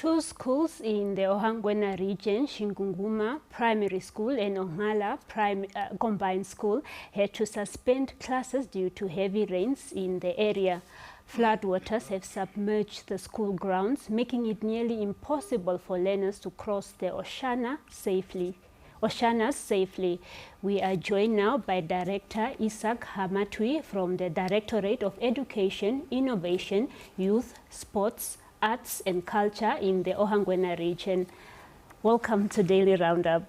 Two schools in the Ohangwena region, Shingunguma Primary School and Onghala Combined School, had to suspend classes due to heavy rains in the area. Floodwaters have submerged the school grounds, making it nearly impossible for learners to cross the oshanas safely. We are joined now by Director Isak Hamatwi from the Directorate of Education, Innovation, Youth, Sports, Arts and Culture in the Ohangwena region. Welcome to Daily Roundup.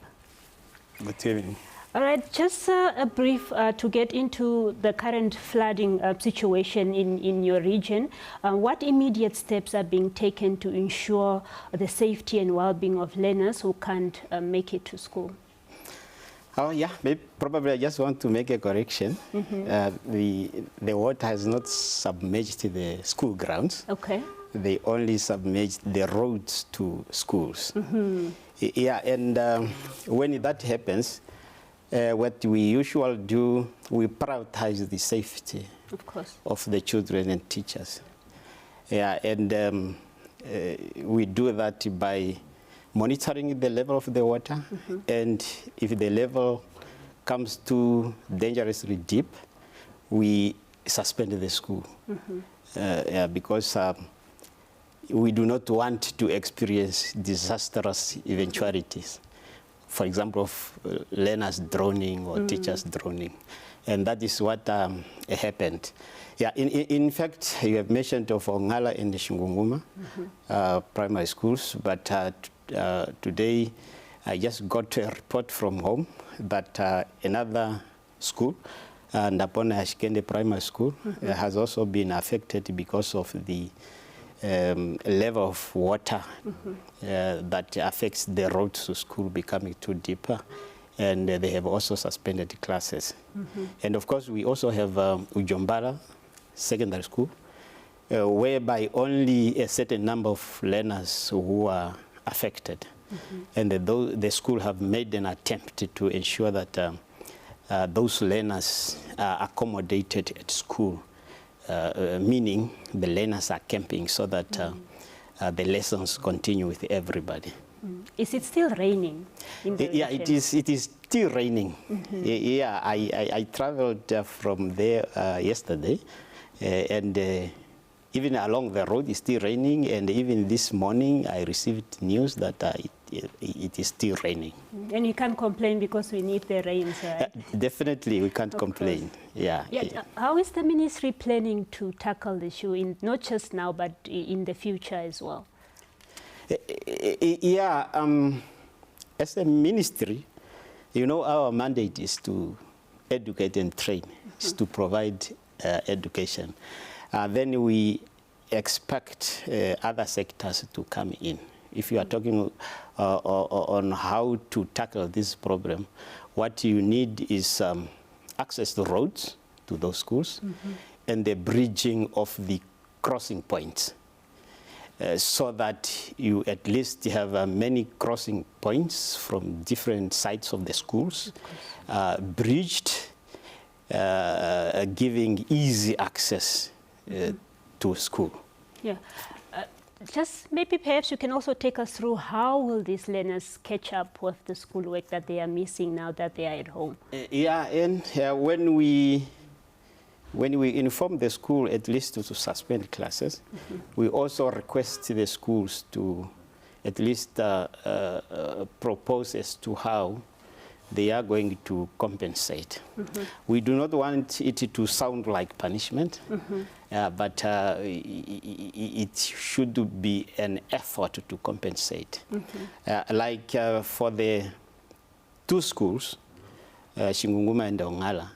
Good evening. All right, just a brief to get into the current flooding situation in your region. What immediate steps are being taken to ensure the safety and well-being of learners who can't make it to school? Oh yeah, probably I just want to make a correction. The water has not submerged the school grounds. Okay. They only submerged the roads to schools. Yeah, and when that happens, what we usually do, we prioritize the safety of the children and teachers. Yeah, and we do that by monitoring the level of the water, and if the level comes to dangerously deep, we suspend the school. Yeah, because we do not want to experience disastrous eventualities. For example, of learners drowning or teachers drowning. And that is what happened. Yeah, in fact, you have mentioned of Onghala and the Shingunguma primary schools, but today I just got a report from home that another school, Napona Ashkende Primary School, has also been affected because of the level of water that affects the roads to school becoming too deeper, and they have also suspended classes. And of course, we also have Ujombala Secondary School, whereby only a certain number of learners who are affected. And the school have made an attempt to ensure that those learners are accommodated at school. Meaning the learners are camping so that the lessons continue with everybody. Is it still raining in the region? It is still raining. Yeah, I traveled from there yesterday, and even along the road it's still raining, and even this morning I received news that it is still raining. And you can't complain because we need the rains, right? Definitely, we can't complain. Yeah. How is the ministry planning to tackle the issue, not just now, but in the future as well? Yeah, as a ministry, you know, our mandate is to educate and train, is to provide education. Then we expect other sectors to come in. If you are talking on how to tackle this problem, what you need is access to roads to those schools and the bridging of the crossing points so that you at least have many crossing points from different sides of the schools, bridged, giving easy access to school. Yeah. Just maybe perhaps you can also take us through how will these learners catch up with the schoolwork that they are missing now that they are at home? Yeah, and when we inform the school at least to suspend classes, we also request the schools to at least propose as to how they are going to compensate. We do not want it to sound like punishment, but it should be an effort to compensate. Like for the two schools, Shingunguma and Onghala,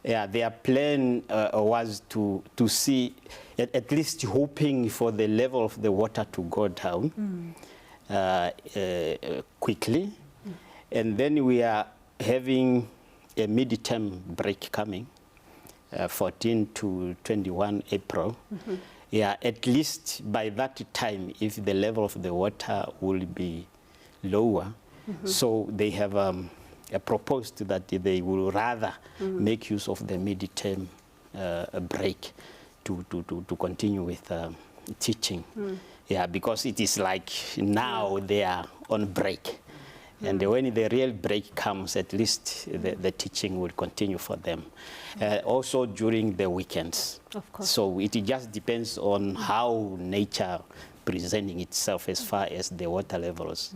their plan was to see, at least hoping for the level of the water to go down quickly. And then we are having a mid-term break coming, 14 to 21 April. Yeah, at least by that time, if the level of the water will be lower, so they have proposed that they will rather make use of the mid-term break to continue with teaching. Yeah, because it is like now they are on break. And when the real break comes, at least the teaching will continue for them. Also during the weekends. Of course. So it just depends on how nature presenting itself as far as the water levels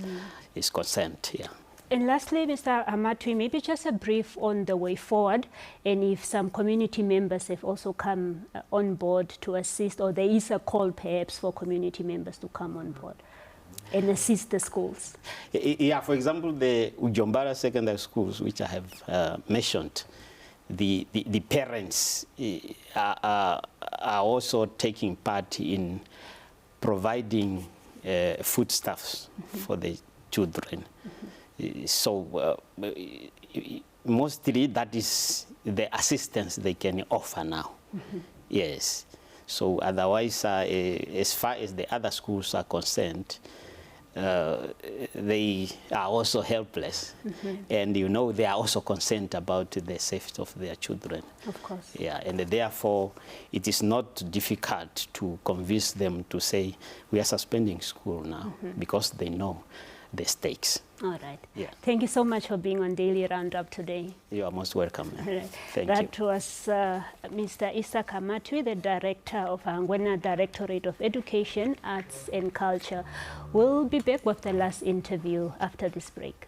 is concerned. Yeah. And lastly, Mr. Hamatwi, maybe just a brief on the way forward, and if some community members have also come on board to assist, or there is a call perhaps for community members to come on board and assist the schools. Yeah, for example, the Ujombara secondary schools, which I have mentioned, the parents are also taking part in providing foodstuffs for the children. So mostly that is the assistance they can offer now. Yes. So otherwise, as far as the other schools are concerned, they are also helpless. And you know, they are also concerned about the safety of their children. Of course. Yeah, and therefore it is not difficult to convince them to say we are suspending school now, because they know the stakes. All right. Yeah. Thank you so much for being on Daily Roundup today. You are most welcome. Right. Thank That you. was Mr. Isak Hamatwi, the Director of Ohangwena Directorate of Education, Arts and Culture. We'll be back with the last interview after this break.